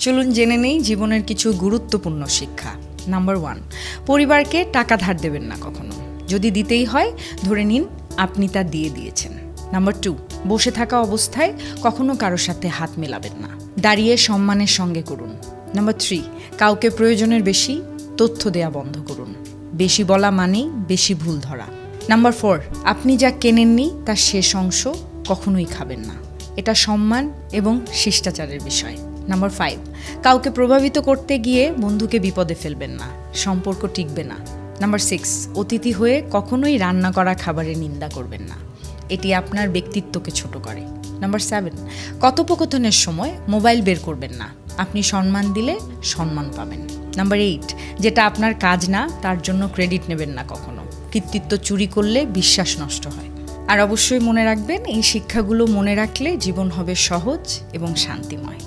চলুন জেনে নেই জীবনের কিছু গুরুত্বপূর্ণ শিক্ষা। নাম্বার 1, পরিবারকে টাকা ধার দেবেন না কখনো। যদি দিতেই হয় ধরে নিন আপনি তা দিয়ে দিয়েছেন। নাম্বার 2, বসে থাকা অবস্থায় কখনো কারোর সাথে হাত মেলাবেন না, দাঁড়িয়ে সম্মানের সঙ্গে করুন। নাম্বার 3, কাউকে প্রয়োজনের বেশি তথ্য দেয়া বন্ধ করুন। বেশি বলা মানেই বেশি ভুল ধরা। নাম্বার 4, আপনি যা কেনেননি তার শেষ অংশ কখনোই খাবেন না। এটা সম্মান এবং শিষ্টাচারের বিষয়। নাম্বার 5, কাউকে প্রভাবিত করতে গিয়ে বন্ধুকে বিপদে ফেলবেন না, সম্পর্ক টিকবে না। নাম্বার 6, অতিথি হয়ে কখনোই রান্না করা খাবারের নিন্দা করবেন না, এটি আপনার ব্যক্তিত্বকে ছোট করে। নাম্বার 7, কথোপকথনের সময় মোবাইল বের করবেন না, আপনি সম্মান দিলে সম্মান পাবেন। নাম্বার 8, যেটা আপনার কাজ না তার জন্য ক্রেডিট নেবেন না কখনো, কৃতিত্ব চুরি করলে বিশ্বাস নষ্ট হয়। আর অবশ্যই মনে রাখবেন, এই শিক্ষাগুলো মনে রাখলে জীবন হবে সহজ এবং শান্তিময়।